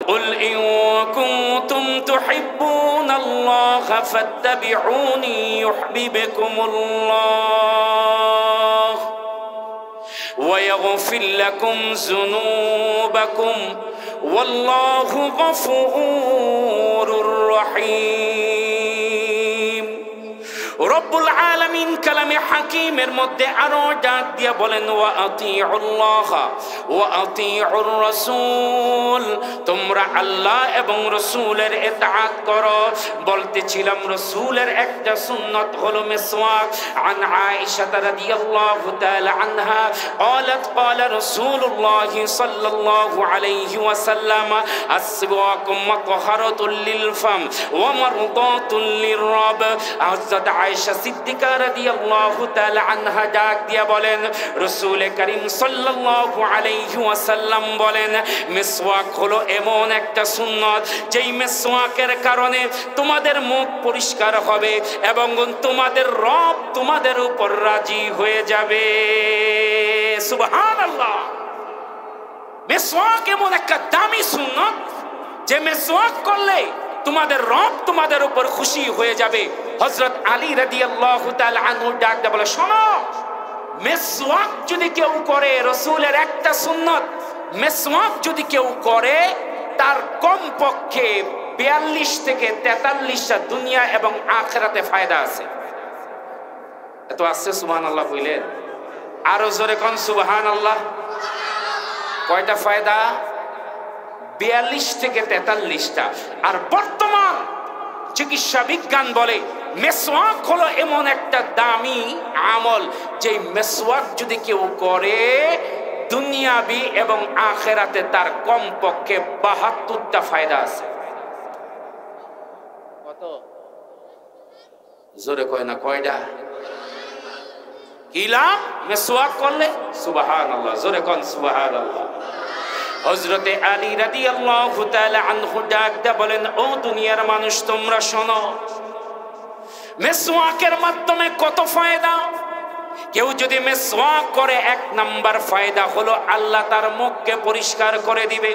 قل إن كنتم تحبون الله فاتبعوني يحببكم الله ويغفر لكم ذنوبكم والله غفور رحيم রব্বুল আলামিন কালামে হাকিমের মধ্যে আরো ডাক দিয়া বলেন ওয়া আতিউল্লাহ ওয়া আতিউর রাসূল, তোমরা আল্লাহ এবং রাসূলের ইতাআত করো। বলতেছিলাম রাসূলের একটা সুন্নাত হলো মিসওয়াক। আন আয়েশা রাদিয়াল্লাহু তাআলা আনহা قالت قال رسول الله صلى الله عليه وسلم السواك مطهرة للفم ومرضاة للرب। হযরত আয়েশা সিদ্দিকা রাদিয়াল্লাহু তাআলা আনহা ডাক দিয়া বলেন রাসূল করিম সাল্লাল্লাহু আলাইহি ওয়াসাল্লাম বলেন মিসওয়াক হলো এমন একটা সুন্নাত যেই মিসওয়াকের কারণে তোমাদের মুখ পরিষ্কার হবে এবং তোমাদের রব তোমাদের উপর রাজি হয়ে যাবে। সুবহানাল্লাহ। মিসওয়াক এমন একটা দামি সুন্নাত যে মিসওয়াক করলে তোমাদের রব তোমাদের উপর খুশি হয়ে যাবে। হযরত আলী রাদিয়াল্লাহু তাআলা আনহু ডাক দিয়ে বলে শোনো, মিসওয়াক যদি কেউ করে, রাসূলের একটা সুন্নাত, মিসওয়াক যদি কেউ করে তার কমপক্ষে 42 থেকে 43টা দুনিয়া এবং আখিরাতে ফায়দা আছে। এত আছে সুবহানাল্লাহ কইলেন, আরো জোরে কোন সুবহানাল্লাহ। কয়টা ফায়দা? 42 থেকে 43টা। আর বর্তমান চিকিৎসা বিজ্ঞান বলে মিসওয়াক হলো এমন একটা দামি আমল যে মিসওয়াক যদি কেউ করে দুনিয়াবি এবং আখিরাতে তার কমপক্ষে 72টা ফায়দা আছে। কত? জোরে কয় না কয়টা? কি লাভ মিসওয়াক করলে? সুবহানাল্লাহ, জোরে কোন সুবহানাল্লাহ। হযরতে আলী রাদিয়াল্লাহু তাআলা আনহু ডাক দিয়ে বলেন ও দুনিয়ার মানুষ তোমরা শোনো, মিসওয়াকের মাধ্যমে কত ফায়দা। কেউ যদি মিসওয়াক করে 1 নাম্বার ফায়দা হলো আল্লাহ তার মুখকে পরিষ্কার করে দিবে।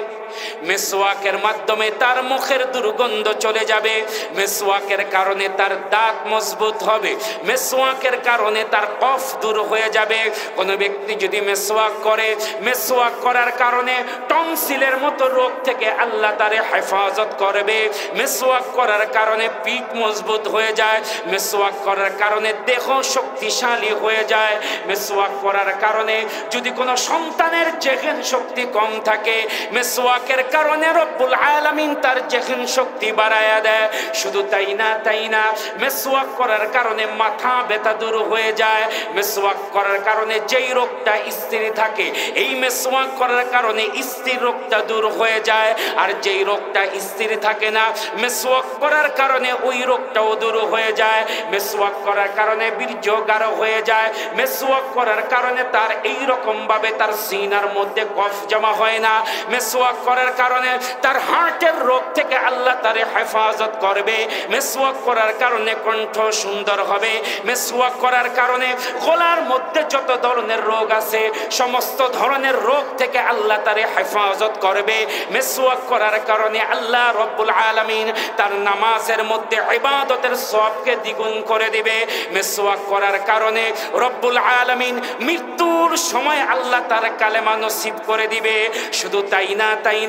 মিসওয়াকের মাধ্যমে তার মুখের দুর্গন্ধ চলে যাবে। মিসওয়াকের কারণে তার দাঁত মজবুত হবে। মিসওয়াকের কারণে তার কফ দূর হয়ে যাবে। কোন ব্যক্তি যদি মিসওয়াক করে, মিসওয়াক করার কারণে টনসিলের মতো রোগ থেকে আল্লাহ তারে হেফাজত করবে। মিসওয়াক করার কারণে পিঠ মজবুত হয়ে যায়। মিসওয়াক করার কারণে দেহ শক্তিশালী হয়ে যায়। মিসওয়াক করার কারণে যদি কোনো সন্তানের জেহেন শক্তি কম থাকে, মিসওয়াকের কারণে রব্বুল আলামিন তার জেহেন শক্তি বাড়ায়া দেয়। শুধু তাই না, মিসওয়াক করার কারণে মাথা ব্যথা দূর হয়ে যায়। মিসওয়াক করার কারণে যেই রোগটা স্ত্রী থাকে, এই মিসওয়াক করার কারণে স্ত্রীর রোগটা দূর হয়ে যায়। আর যেই রোগটা স্ত্রী থাকে না, মিসওয়াক করার কারণে ওই রোগটাও দূর হয়ে যায়। মিসওয়াক করার কারণে বীর্য গাঢ় হয়ে যায়। মিসওয়াক করার কারণে তার এই রকম ভাবে তার সিনার মধ্যে কফ জমা হয় না। মিসওয়াক করার কারণে তার হার্টের রোগ থেকে আল্লাহ তারে হেফাজত করবে। মিসওয়াক করার কারণে কণ্ঠ সুন্দর হবে। মিসওয়াক করার কারণে গলার মধ্যে যত ধরনের রোগ আছে সমস্ত ধরনের রোগ থেকে আল্লাহ তারে হেফাজত করবে। মিসওয়াক করার কারণে আল্লাহ রব্বুল আলামিন তার নামাজের মধ্যে ইবাদতের সওয়াবকে দ্বিগুণ করে দিবে। মিসওয়াক করার কারণে রব্বুল আলামিন মৃত্যুর সময় আল্লাহ তার কালেমা নসিব করে দিবে। শুধু তাই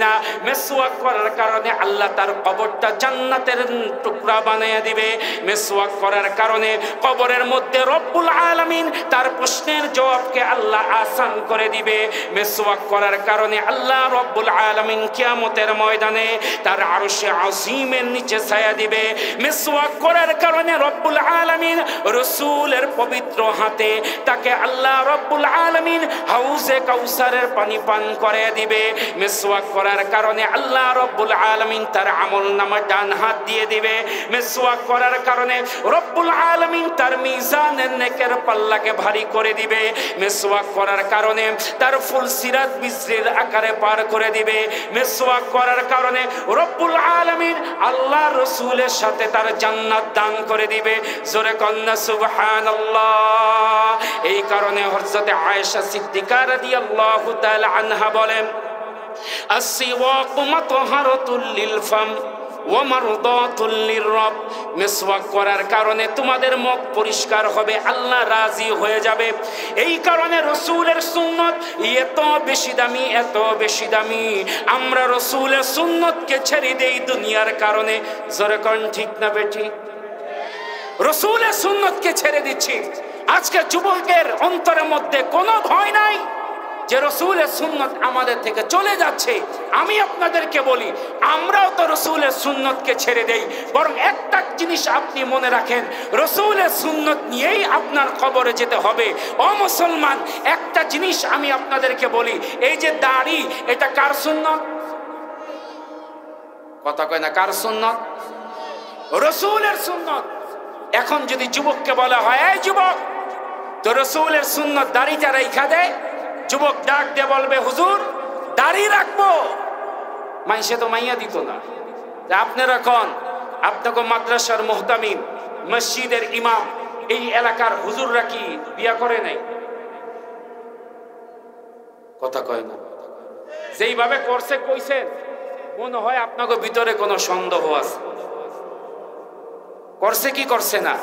না, মিসওয়াক করার কারণে আল্লাহ তার কবরটা জান্নাতের টুকরা বানিয়ে দিবে। মিসওয়াক করার কারণে কবরের মধ্যে রব্বুল আলামিন তার প্রশ্নের জবাবকে আল্লাহ আসান করে দিবে। মিসওয়াক করার কারণে আল্লাহ রব্বুল আলামিন কিয়ামতের ময়দানে তার আরশে আজিমের নিচে ছায়া দিবে। মিসওয়াক করার কারণে রব্বুল আলামিন রাসূলের পবিত্র হাতে তাকে আল্লাহ রব্বুল আলামিন হাউজে কাউসারের পানি পান করে দিবে। মিসওয়াক করার কারণে আল্লাহ রব্বুল আলামিন তার আমলনামা ডান হাত দিয়ে দিবে। মিসওয়াক করার কারণে রব্বুল আলামিন তার মিজানের নেকের পাল্লাকে ভারী করে দিবে। মিসওয়াক করার কারণে তার ফুল সিরাত বিসরির আকারে পার করে দিবে। মিসওয়াক করার কারণে রব্বুল আলামিন আল্লাহ রাসূলের সাথে তার জান্নাত দান করে দিবে। জোরে কন্না সুবহানাল্লাহ। এই কারণে হযরত আয়েশা সিদ্দিকা রাদিয়াল্লাহু তাআলা আনহা বলেন আসসিওয়াকু মাতহারাতুল লিল ফাম ওয়া মারদাতুল লিররাব। মিসওয়াক করার কারণে তোমাদের মুখ পরিষ্কার হবে, আল্লাহ রাজি হয়ে যাবে। এই কারণে রাসূলের সুন্নাত এত বেশি দামি, এত বেশি দামি। আমরা রাসূলের সুন্নাতকে ছেড়ে দেই দুনিয়ার কারণে। জোরে কোন ঠিক না বেঠিক? রাসূলের সুন্নাতকে ছেড়ে দিচ্ছি। আজকে যুবকের অন্তরের মধ্যে কোনো ভয় নাই যে রাসূলের সুন্নাত আমাদের থেকে চলে যাচ্ছে। আমি আপনাদেরকে বলি, আমরাও তো রাসূলের সুন্নাতকে ছেড়ে দেই। বরং একটা জিনিস আপনি মনে রাখেন, রাসূলের সুন্নাত নিয়েই আপনার কবরে যেতে হবে। ও মুসলমান, একটা জিনিস আমি আপনাদেরকে বলি, এই যে দাড়ি, এটা কার সুন্নাত? কথা কয় না, কার সুন্নাত? রাসূলের সুন্নাত। এখন যদি যুবককে বলা হয়, এই যুবক, তো রাসূলের সুন্নাত দাড়িটা রাইখা দে, যুবক ডাক দিয়ে বলবে, হুজুর দাড়ি রাখবো। মাইসে তো মাইয়া দিত না। আপনারা কোন, আপনাকে মাদ্রাসার মুহতামিম, মসজিদের ইমাম, এই এলাকার হুজুররা কি বিয়া করে নাই? কথা কয় না। যেইভাবে করছে কইছেন, মনে হয় আপনাকে ভিতরে কোনো সন্দেহ আছে। করছে কি করছে না?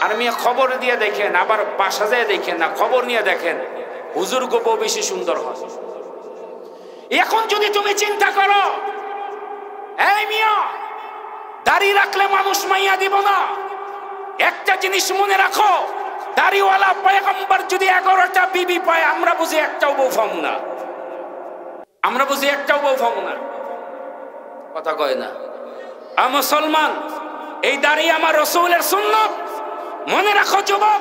আর মিয়া খবর দিয়ে দেখেন, আবার বাসা যায় দেখেন না, খবর নিয়ে দেখেন, হুজুর গো বউ বেশি সুন্দর হয়। এখন যদি তুমি চিন্তা করো, এই মিয়া দাড়ি রাখলে মানুষ মাইয়া দিব না, একটা জিনিস মনে রাখো, দাড়িওয়ালা পয়গম্বর যদি 11টা বিবি পায়, আমরা বুঝি একটাও বউ পাবো না। আমরা বুঝি একটাও বউ পাবো না। কথা কয় না। মুসলমান, এই দাড়ি আমার রাসূলের সুন্নাত। মনে রাখো যুবক,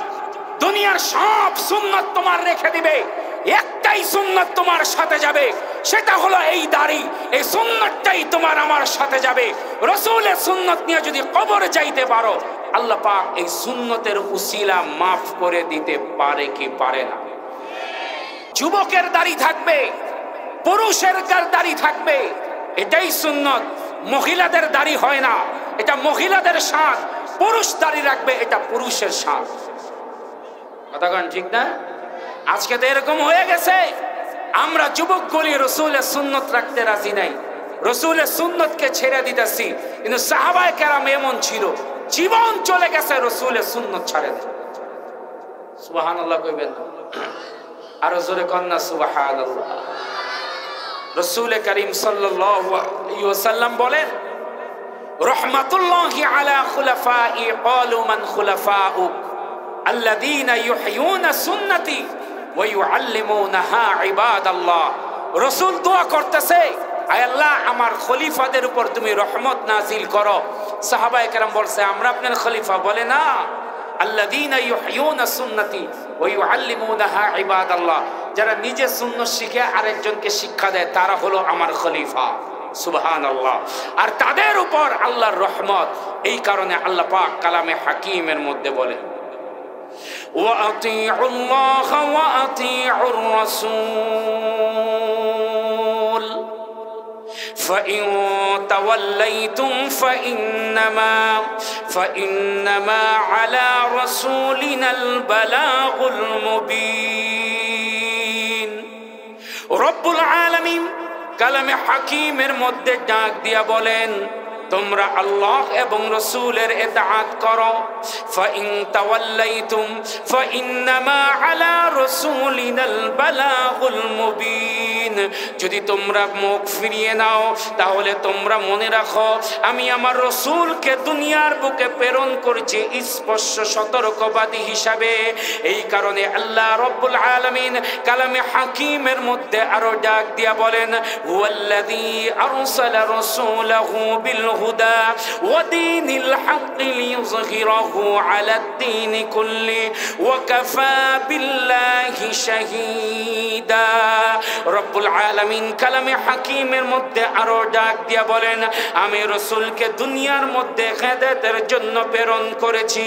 দুনিয়ার সব সুন্নাত তোমার রেখে দিবে, একটাই সুন্নাত তোমার সাথে যাবে, সেটা হলো এই দাড়ি। এই সুন্নাতটাই তোমার আমার সাথে যাবে। রাসূলের সুন্নাত নিয়ে যদি কবরে যাইতে পারো, আল্লাহ পাক এই সুন্নতের উসিলা মাফ করে দিতে পারে কি পারে না? যুবকের দাড়ি থাকবে, পুরুষের দাড়ি থাকবে, এটাই সুন্নত। মহিলাদের দাড়ি হয় না, এটা মহিলাদের শান। পুরুষ দাড়ি রাখবে, এটা পুরুষের শান। কথা কন ঠিক না? আজকে তো এরকম হয়ে গেছে, আমরা যুবকগুলি রাসূলের সুন্নত রাখতে রাজি নাই, রাসূলের সুন্নতকে ছেড়ে দিতেছি। কিন্তু সাহাবায়ে কেরাম এমন ছিল, জীবন চলে গেছে রাসূলের সুন্নত ছাড়ে না। সুবহানাল্লাহ কইবেন না? আরো জোরে কন না সুবহানাল্লাহ। রাসূল করিম সাল্লাল্লাহু আলাইহি ওয়াসাল্লাম বলেন, রহমাতুল্লাহি আলা খুলাফাই ক্বালু মান খুলাফাউক আল্লাযীনা ইউহয়ুনা সুন্নতি ওয়া ইউআল্লিমুনাহা ইবাদাল্লাহ। রাসূল দোয়া করতেছে, আয় আল্লাহ আমার খলিফাদের উপর তুমি রহমত নাজিল করো। সাহাবায়ে কেরাম বলছে, আমরা আপনার খলিফা? বলে না, আল্লাযীনা ইউহয়ুনা সুন্নতি ওয়া ইউআল্লিমুনাহা ইবাদাল্লাহ। যারা নিজে সুন্নাত শিখে আরেকজনকে শিক্ষা দেয়, তারা হলো আমার খলিফা। সুবহানাল্লাহ। আর তাদের উপর আল্লাহর রহমত। এই কারণে আল্লাহ পাক কালামে হাকিমের মধ্যে বলেন, ওয়া আতিউল্লাহ ওয়া আতিউর রাসূল فإن توليتم فإنما على رسولنا البلاغ المبين। রব্বুল আলামিন কালামে হাকিমের মধ্যে ডাক দিয়া বলেন, তোমরা আল্লাহ এবং রাসূলের ইতাআত করো। ফাইন তাওয়াল্লাইতুম ফাইন্নামা আলা রাসূলিনাল বালাগুল মুবিন। যদি তোমরা মুখ ফিরিয়ে নাও, তাহলে তোমরা মনে রাখো, আমি আমার রাসূলকে দুনিয়ার বুকে প্রেরণ করেছি স্পষ্ট সতর্কবাদী হিসাবে। এই কারণে আল্লাহ রব্বুল আলামিন কালামে হাকিমের মধ্যে আরো ডাক দিয়া বলেন, হুয়াল্লাযী আরসালা রাসূলাহু বিল হুদা ওয়া দীনিল হাক্কি লিইয়ুযহিরাহু আলাদ দীনি কুল্লি ওয়া কাফা বিল্লাহি শাহীদা। রব্বুল আলামিন কালামে হাকিমের মধ্যে আরো ডাক দিয়া বলেন, আমি রাসূলকে দুনিয়ার মধ্যে হেদায়েতের জন্য প্রেরণ করেছি।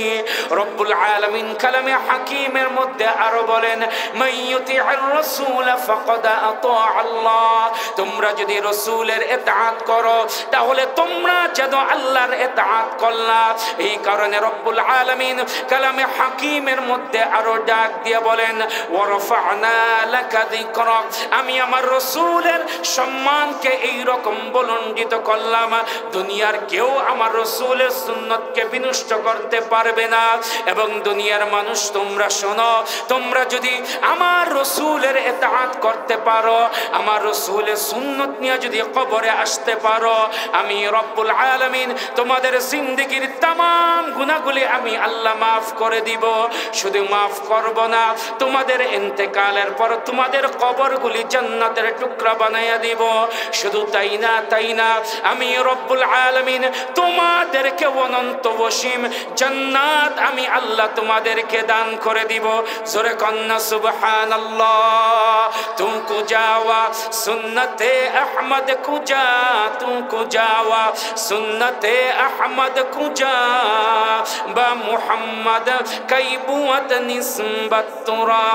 রব্বুল আলামিন কালামে হাকিমের মধ্যে আরো বলেন, মাইয়ুতি'আর রাসূল ফাকাদ আতা আল্লাহ। তোমরা যদি রাসূলের ইতাআত করো, তাহলে তোমরা যেন আল্লাহর ইতাআত করলাম। এই কারণে রব্বুল আলামিন কালামে হাকিমের মধ্যে আরো ডাক দিয়ে বলেন ওয়া রাফা'না লাকা যিকরাক, আমি আমার রাসূলের সম্মানকে এই রকম বুলন্দিত করলাম, দুনিয়ার কেউ আমার রাসূলের সুন্নতকে বিনষ্ট করতে পারবে না। এবং দুনিয়ার মানুষ তোমরা শোনো, তোমরা যদি আমার রাসূলের ইতাআত করতে পারো, আমার রাসূলের সুন্নত নিয়ে যদি কবরে আসতে পারো, আমি রব্বুল আলামিন তোমাদের জিন্দেগীর तमाम গুনাহগুলি আমি আল্লাহ মাফ করে দিব। শুধু মাফ করব না, তোমাদের ইন্তেকালের পর তোমাদের কবরগুলি জান্নাতের টুকরা বানাইয়া দিব। শুধু তাই না, আমি রব্বুল আলামিন তোমাদেরকে অনন্ত অসীম জান্নাত আমি আল্লাহ তোমাদেরকে দান করে দিব। জোরে কন্না সুবহানাল্লাহ। তুমকো যাওয়া সুন্নতে আহমদ কুজা, তুমকো যাওয়া সুন্নতে আহমদ কুজা বা মুহাম্মদ কাইবুয়াত নিসবত তুরা।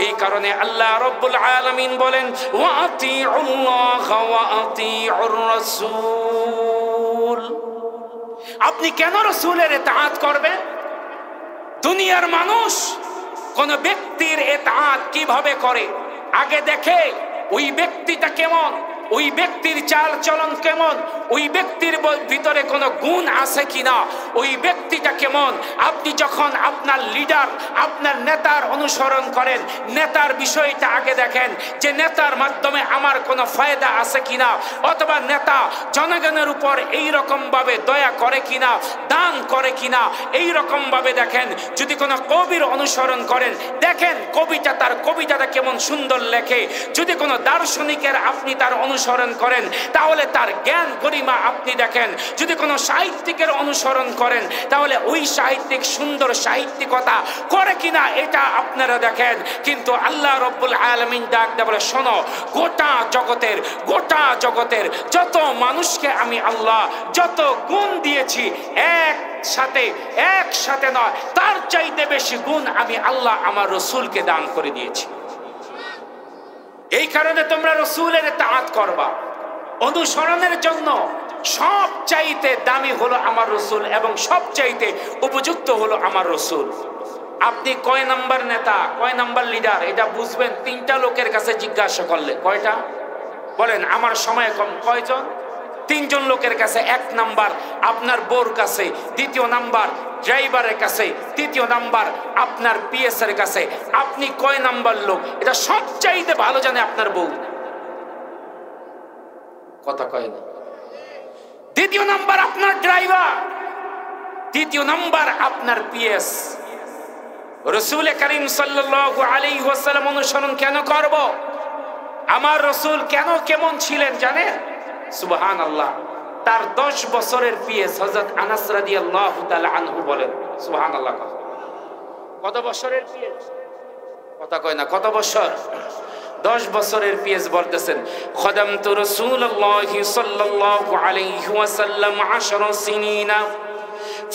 এই কারণে আল্লাহ রব্বুল আলামিন বলেন ওয়া আতিউল্লাহ ওয়া আতিউর রাসূল। আপনি কেন রাসূলের ইতাআত করবেন? দুনিয়ার মানুষ কোন ব্যক্তির ইতাআত কিভাবে করে আগে দেখে ওই ব্যক্তিটা কেমন, ওই ব্যক্তির চাল চলন কেমন, ওই ব্যক্তির ভিতরে কোনো গুণ আছে কিনা, ওই ব্যক্তিটা কেমন। আপনি যখন আপনার লিডার, আপনার নেতার অনুসরণ করেন, নেতার বিষয়টা আগে দেখেন যে নেতার মাধ্যমে আমার কোনো ফায়দা আছে কিনা, অথবা নেতা জনগণের উপর এই রকম ভাবে দয়া করে কিনা, দান করে কিনা, এই রকম ভাবে দেখেন। যদি কোনো কবির অনুসরণ করেন, দেখেন কবিটা তার কবিতাটা কেমন সুন্দর লেখে। যদি কোনো দার্শনিকের আপনি তার অনুসরণ করেন, তাহলে তার জ্ঞান গরিমা আপনি দেখেন। যদি কোনো সাহিত্যিকের অনুসরণ করেন, তাহলে ওই সাহিত্যিক সুন্দর সাহিত্যিকতা করে কিনা এটা আপনারা দেখেন। কিন্তু আল্লাহ রব্বুল আলামিন ডাক দেয়া বলে শোনো, গোটা জগতের যত মানুষকে আমি আল্লাহ যত গুণ দিয়েছি, একসাথে নয়, তার চাইতে বেশি গুণ আমি আল্লাহ আমার রাসূলকে দান করে দিয়েছি। এই কারণে তোমরা রাসূলের ইতাআত করবা। অনুসরণের জন্য সবচাইতে দামি হলো আমার রাসূল এবং সবচাইতে উপযুক্ত হলো আমার রাসূল। আপনি কয় নাম্বার নেতা, কয় নাম্বার লিডার এটা বুঝবেন তিনটা লোকের কাছে জিজ্ঞাসা করলে। কয়টা বলেন? আমার সময় কম, কয়জন? তিনজন লোকের কাছে। এক নাম্বার আপনার বউর কাছে, দ্বিতীয় নাম্বার ড্রাইভারের কাছে, তৃতীয় নাম্বার আপনার পিএস এর কাছে। আপনি কয় নাম্বার লোক এটা সবচাইতে ভালো জানে আপনার বউ। কথা কয় না? দ্বিতীয় নাম্বার আপনার ড্রাইভার, তৃতীয় নাম্বার আপনার পিএস। রাসূল করিম সাল্লাল্লাহু আলাইহি ওয়াসাল্লাম অনুসরণ কেন করব? আমার রাসূল কেমন ছিলেন জানেন? সুবহানাল্লাহ। তার 10 বছরের পিএস হযরত আনাস রাদিয়াল্লাহু তাআলা আনহু বলেন সুবহানাল্লাহ। কত বছরের পিএস? কথা কয় না? কত বছর? 10 বছরের পিএস বলতেছেন খদামতু রাসূলুল্লাহি সাল্লাল্লাহু আলাইহি ওয়াসাল্লাম 10 সিনিনা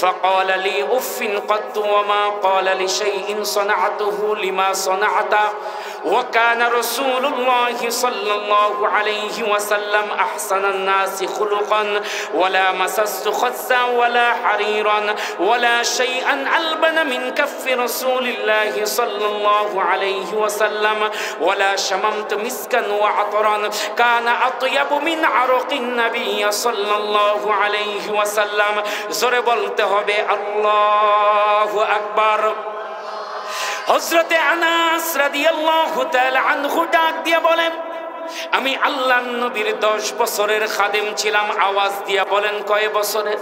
فقال لي أف قط وما قال لشيء صنعته لما صنعت وكان رسول الله صلى الله عليه وسلم أحسن الناس خلقا ولا مسست خزا ولا حريرا ولا شيئا ألبن من كف رسول الله صلى الله عليه وسلم ولا شممت مسكا وعطرا كان أطيب من عرق النبي صلى الله عليه وسلم زرب হবে আল্লাহু আকবার। হযরতে আনাস রাদিয়াল্লাহু তাআলা আনহু ডাক দিয়ে বলেন আমি আল্লাহর নবীর 10 বছরের খাদেম ছিলাম। আওয়াজ দিয়া বলেন কয় বছরের?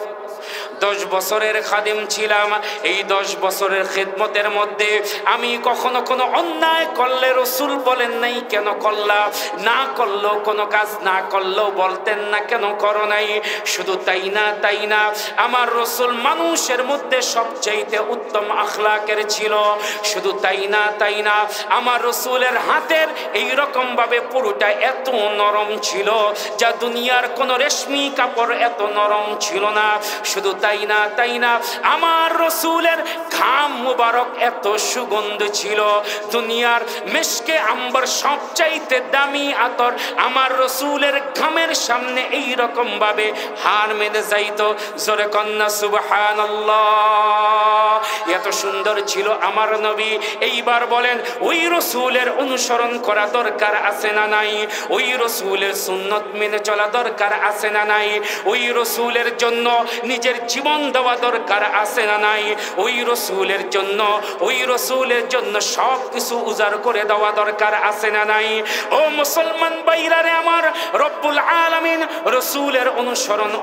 10 বছরের খাদেম ছিলাম। এই 10 বছরের খিদমতের মধ্যে আমি কখনো কোনো অন্যায় করলে রাসূল বলেন নাই কেন করলা, না করলেও কোনো কাজ না করলেও বলতেন না কেন করো নাই। শুধু তাই না আমার রাসূল মানুষের মধ্যে সবচাইতে উত্তম আখলাকের ছিল। শুধু তাই না আমার রাসূলের হাতের এই রকম ভাবে পুরোটা এত নরম ছিল যা দুনিয়ার কোনো রেশমি কাপড় এত নরম ছিল না। শুধু তাই না, তাই না। আমার রসুলের ঘাম মুবারক এত সুগন্ধ ছিল, দুনিয়ার মিশকে আম্বর সবচাইতে দামি আতর আমার রসুলের ঘামের সামনে এই রকম ভাবে হার মেনে যাইতো। জোরে কন্যা সুবহানাল্লাহ। এত সুন্দর ছিল আমার নবী। এইবার বলেন, ওই রসুলের অনুসরণ করা দরকার আছে না নাই? ওই রসুলের সুন্নত মেনে চলা দরকার আছে না নাই? ওই রসুলের জন্য নিজের জীবন দেওয়া দরকার আছে না নাই? ওই রসুলের জন্য সব কিছু উজাড় করে দেওয়া দরকার আছে না নাই? ও মুসলমান ভাইরারে আমার, রব্বুল আলামিন রসুলের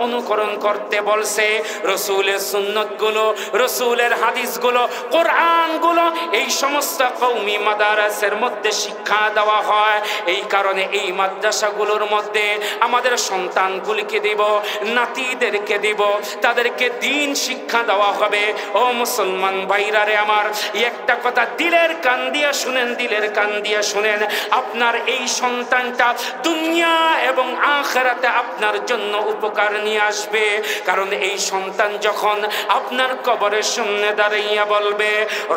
অনুকরণ করতে বলছে। রসুলের সুন্নতগুলো, রসুলের হাদিসগুলো, কোরআনগুলো এই সমস্ত কওমি মাদ্রাসার মধ্যে শিক্ষা দেওয়া হয়। এই কারণে এই মাদ্রাসাগুলোর মধ্যে আমাদের সন্তানগুলিকে দিব, নাতিদেরকে দিব, তাদেরকে দ্বীন শিক্ষা দেওয়া হবে। ও মুসলমান ভাইরারে আমার, একটা কথা দিলের কান দিয়া শুনেন, দিলের কান দিয়া শুনেন। আপনার এই সন্তানটা দুনিয়া এবং আখিরাতে আপনার জন্য উপকার নিয়ে আসবে। কারণ এই সন্তান যখন আপনার কবরের সামনে দাঁড়াইয়া বলবে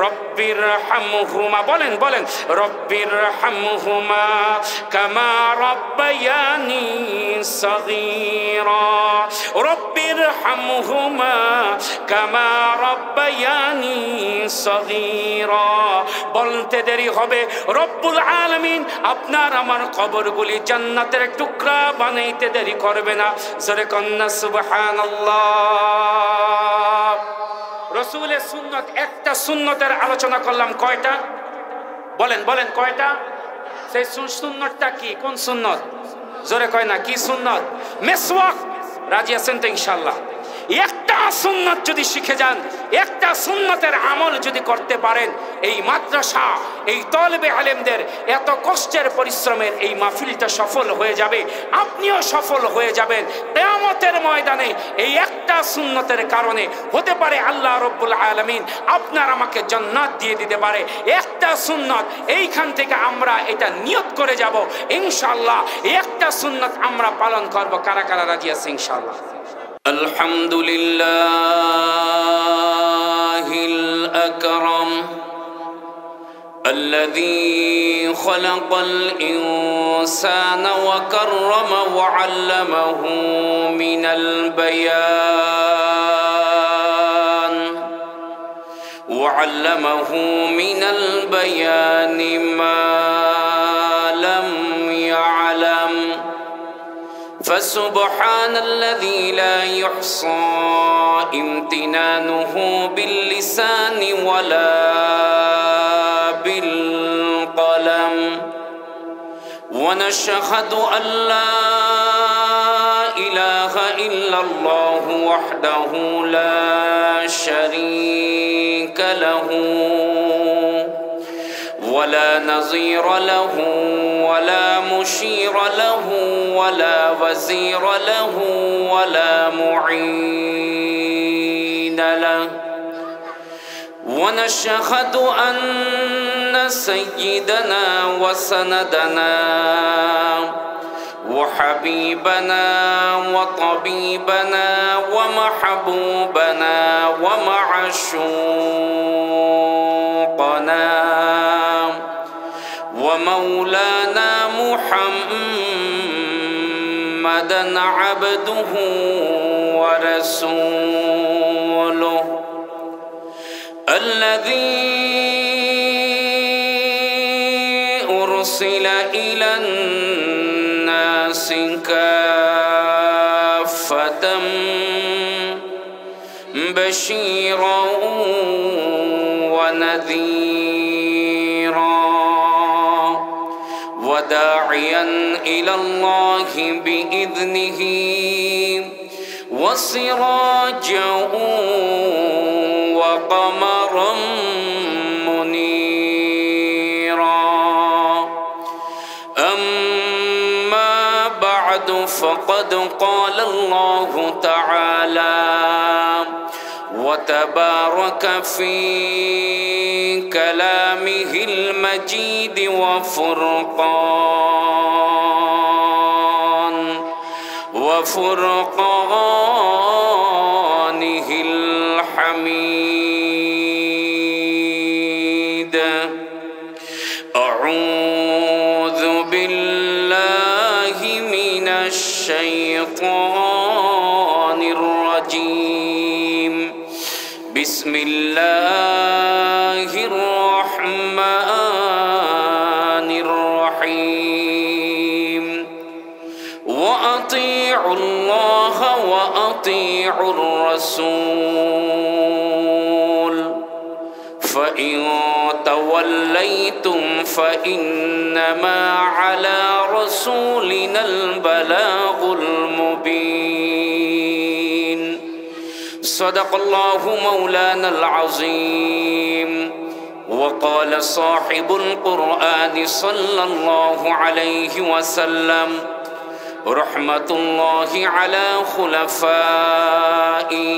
রব্বির হামহুমা, বলেন বলেন, রব্বির হামহুমা কামা রব্বায়ানি সগীরা, রব্বির হামহুমা কামা রব্বায়ানি সগীরা। বলতে দেরি হবে, রব্বুল আলামিন আপনার আমার কবরগুলি জান্নাতের টুকরা বানাইতে দেরি করবে না। জোরে কন্যা সুবহানাল্লাহ। রসুলের সুন্নত, একটা সুন্নতের আলোচনা করলাম, কয়টা? বলেন বলেন, কয়টা? সেই সুন্নতটা কি? কোন সুন্নত? জোরে কয় না, কি সুন্নত? মিসওয়াক। রাজি আছেন তো ইনশাআল্লাহ? একটা সুন্নত যদি শিখে যান, একটা সুন্নতের আমল যদি করতে পারেন, এই মাদ্রাসা, এই তলবে আলেমদের এত কষ্টের পরিশ্রমের এই মাহফিলটা সফল হয়ে যাবে, আপনিও সফল হয়ে যাবেন। কিয়ামতের ময়দানে এই একটা সুন্নতের কারণে হতে পারে আল্লাহ রব্বুল আলামিন আপনার আমাকে জান্নাত দিয়ে দিতে পারে। একটা সুন্নত, এইখান থেকে আমরা এটা নিয়ত করে যাব ইনশাআল্লাহ, একটা সুন্নত আমরা পালন করব। কারা কারা রাজি আছে ইনশাআল্লাহ? আলহামদুলিল্লাহিল আকরাম الذي خلق الإنسان وكرم وعلمه من البيان ما لم يعلم فسبحان الذي لا يحصى امتنانه باللسان ولا بالقلم ونشهد أن لا إله إلا الله وحده لا شريك له ولا نظير له ولا مشير له ولا وزير له ولا معين له ونشهد أن سيدنا وسندنا وحبيبنا وطبيبنا ومحبوبنا ومعشوقنا ومولانا محمدا عبده ورسوله الذي أرسل إلى الناس كافة بشيرا ونذيرا وداعيا إلى الله بإذنه وسراجا وقمرا منيرا أما بعد فقد قال الله تعالى وتبارك في كلامه المجيد وفرقانه বিসমিল্লাহির রহমানির রহিম ওয়া আতিউল্লাহ ওয়া আতিউর রাসূল فإن توليتم فإنما على رسولنا البلاغ المبين صدق الله مولانا العظيم وقال صاحب القرآن صلى الله عليه وسلم رحمة الله على خلفائه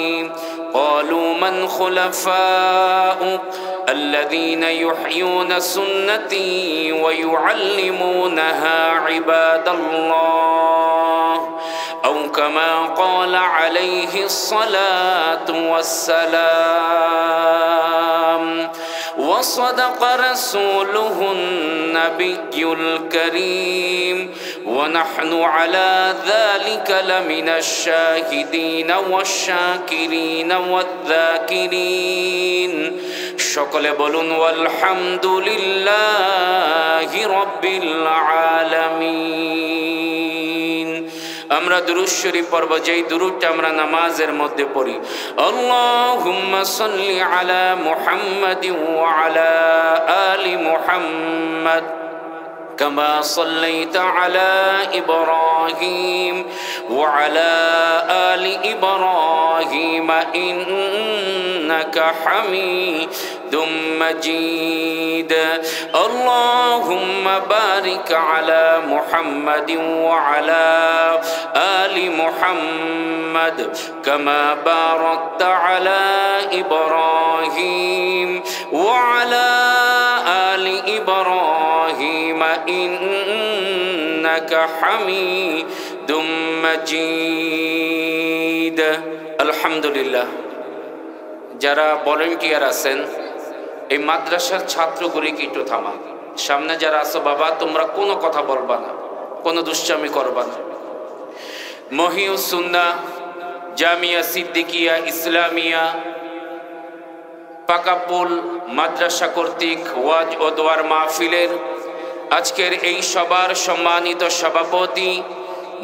قالوا من خلفاء الذين يحيون سنتي ويعلمونها عباد الله أو كما قال عليه الصلاة والسلام وصدق رسوله النبي الكريم ونحن على ذلك لمن الشاهدين والشاكرين والذاكرين সকলে বলুন আলহামদুলিল্লাহি রাব্বিল আলামিন। আমরা দুরূদ শরীফ পড়ব, যেই দুরূদটা আমরা নামাজের মধ্যে পড়ি। আল্লাহুম্মা সাল্লি আলা মুহাম্মাদিন ওয়া আলা আলি মুহাম্মাদ كما صليت على إبراهيم وعلى آل إبراهيم إنك حميد مجيد اللهم بارك على محمد وعلى آل محمد كما باركت على إبراهيم وعلى آل إبراهيم إنك حميد مجيد الحمد لله যারা ভলান্টিয়ার আছেন এই মাদ্রাসার ছাত্রগুলিকে একটু থামা। সামনে যারা আছো বাবা, তোমরা কোনো কথা বলবা না, কোনো দুষ্টামি করবা না। মহিউস সুন্নাহ জামিয়া সিদ্দিকিয়া ইসলামিয়া পাকাপুল মাদ্রাসা কর্তৃক ওয়াজ ও দোয়ার মাহফিলের আজকের এই সবার সম্মানিত সভাপতি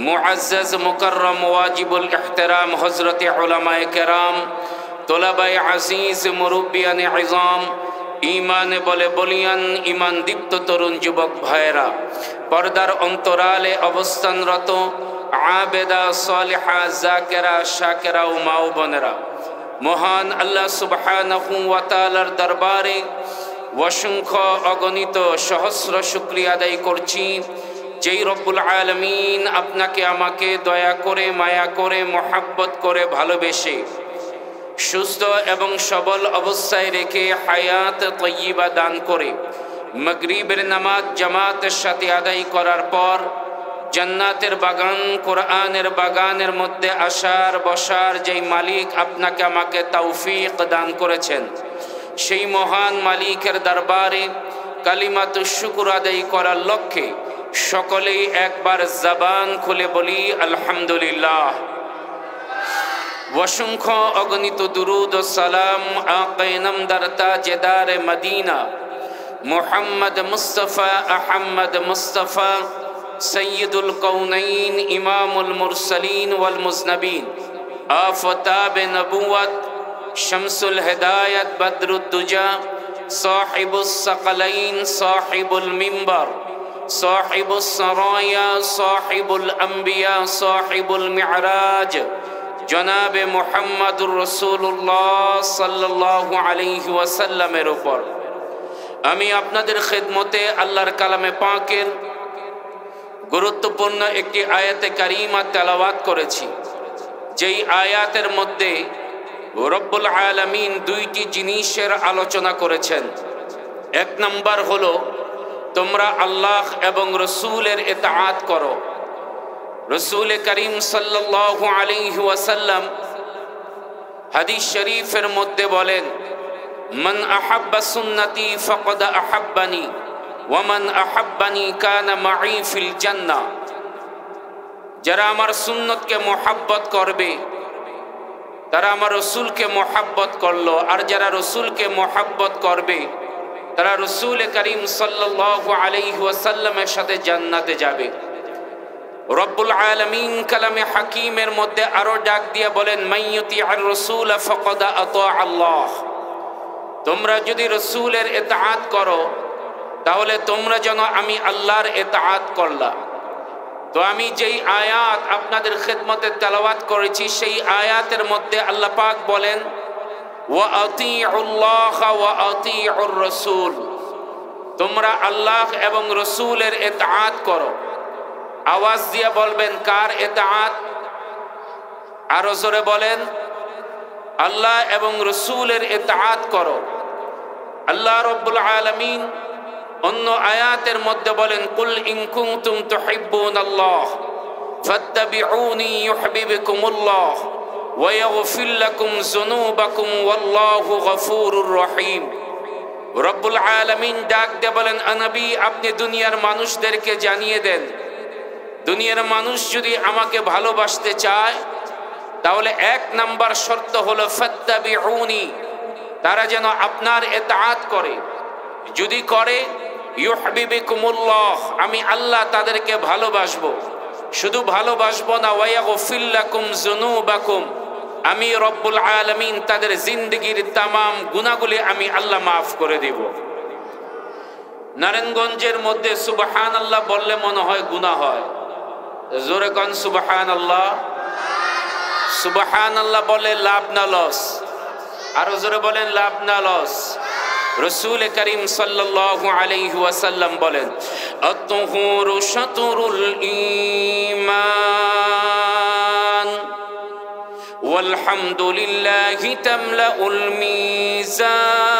মুআজ্জাজ মুকাররম ওয়াজিবুল ইহতিরাম হযরতে উলামায়ে কেরাম, তোলাবায়ে আজিজ, মুরব্বিয়ানে ইজাম, ঈমানে বলে বলিয়ান, ঈমান দীপ্ত তরুণ যুবক ভাইরা, পর্দার অন্তরালে অবস্থানরত আবেদা সালিহা যাকেরা শাকেরা ও মা ও বোনেরা, মহান আল্লাহ সুবহানাহু ওয়া তাআলার দরবারে অসংখ্য অগণিত সহস্র শুকরিয়া আদায় করছি, যেই রব্বুল আলামিন আপনাকে আমাকে দয়া করে, মায়া করে, মহাব্বত করে, ভালোবেসে সুস্থ এবং সবল অবস্থায় রেখে হায়াত তয়্যিবা দান করে মাগরিবের নামাজ জামাতের সাথে আদায় করার পর জান্নাতের বাগান, কোরআনের বাগানের মধ্যে আসার বসার যেই মালিক আপনাকে আমাকে তৌফিক দান করেছেন, সেই মহান মালিকের দরবারে কালিমাতুশ শুকর আদায় করার লক্ষ্যে সকলেই একবার জবান খুলে বলি আলহামদুলিল্লাহ। অসংখ্য অগণিত দুরুদ ও সালাম আকায়ে নামদার তাজেদারে মদিনা মুহাম্মদ মুস্তাফা আহমদ মুস্তাফা সৈয়দুল কৌনাইন ইমামুল মুরসালিন ওয়াল মুজনবিন আফতাবে নবুয়ত শমসুল হিদায়াত বদরুদ্দুজা সাহিবুস সাকালাইন সাহিবুল মিম্বার সাহিবুস সরায়া সাহিবুল আম্বিয়া সাহিবুল মি'রাজ জনাবে মুহাম্মদুর রাসূলুল্লাহ সাল্লাল্লাহু আলাইহি ওয়াসাল্লামের উপর আমি আপনাদের খেদমতে আল্লাহর কালামে পাকের গুরুত্বপূর্ণ একটি আয়াতে কারিমা তেলাওয়াত করেছি, যেই আয়াতের মধ্যে রব্বুল আলামিন দুইটি জিনিসের আলোচনা করেছেন। এক নম্বর হলো তোমরা আল্লাহ এবং রসুলের ইতাআত করো। রসুল করিম সাল্লাল্লাহু আলাইহি ওয়াসাল্লাম হাদিস শরীফের মধ্যে বলেন, মান আহাব্বা সুন্নতি ফাকাদ আহাব্বানি ওয়া মান আহাব্বানি কানা মাই ফিল জান্নাহ। যারা আমার সুন্নতকে মুহাব্বত করবে তারা আমার রসুলকে মোহাব্বত করলো। আর যারা রসুলকে মোহাব্বত করবে তারা রসুল করিম সাল্লাল্লাহু আলাইহি ওয়াসাল্লামের সাথে জান্নাতে যাবে। রব্বুল আলামিন কালামে হাকিমের মধ্যে আরো ডাক দিয়ে বলেন, মাইয়ুতিআর রাসূল ফাকাদ আতা আল্লাহ। তোমরা যদি রসুলের ইতাআত করো তাহলে তোমরা যেন আমি আল্লাহর ইতাআত করলা। তো আমি যেই আয়াত আপনাদের খেদমতে তেলাওয়াত করেছি সেই আয়াতের মধ্যে আল্লাহ পাক বলেন, ওয়া আতিউল্লাহ ওয়া আতিউর রাসূল, তোমরা আল্লাহ এবং রসুলের ইতাআত করো। আওয়াজ দিয়ে বলবেন, কার ইতাআত? আরো জোরে বলেন, আল্লাহ এবং রসুলের ইতাআত করো। আল্লাহ রাব্বুল আলামিন অন্য আয়াতের মধ্যে বলেন, কুল ইন কুনতুম তুহিব্বুনাল্লাহ ফাত্তাবিউনি ইউহিব্বুকুমুল্লাহ ওয়া ইয়াগফির লাকুম যুনুবাকুম ওয়াল্লাহু গফুরুর রহিম। রব্বুল আলামিন ডাক দিয়ে বলেন, নবী আপনি দুনিয়ার মানুষদেরকে জানিয়ে দেন, দুনিয়ার মানুষ যদি আমাকে ভালোবাসতে চায় তাহলে এক নাম্বার শর্ত হলো ফাত্তাবিউনি, তারা যেন আপনার ইতাআত করে। যদি করে ইউহিব্বুকুমুল্লাহ, আমি আল্লাহ তাদেরকে ভালোবাসবো। শুধু ভালোবাসবো না, ওয়া ইয়াগফির লাকুম যুনুবাকুম, আমি রব্বুল আলামিন তাদের জিন্দেগীর তামাম গুনাহগুলি আমি আল্লাহ মাফ করে দেব। নারায়ণগঞ্জের মধ্যে সুবহানাল্লাহ বললে মনে হয় গুনাহ হয়। জোরে কোন সুবহানাল্লাহ। সুবহানাল্লাহ বলে লাভ না লস? আরো জোরে বলেন, লাভ না লস? রসুল করিম সাল্লাল্লাহু আলাইহি ওয়াসাল্লাম বলেন, আত-তুহুরু শাতরুল ঈমান ওয়াল হামদুলিল্লাহি তামলাউল মিজান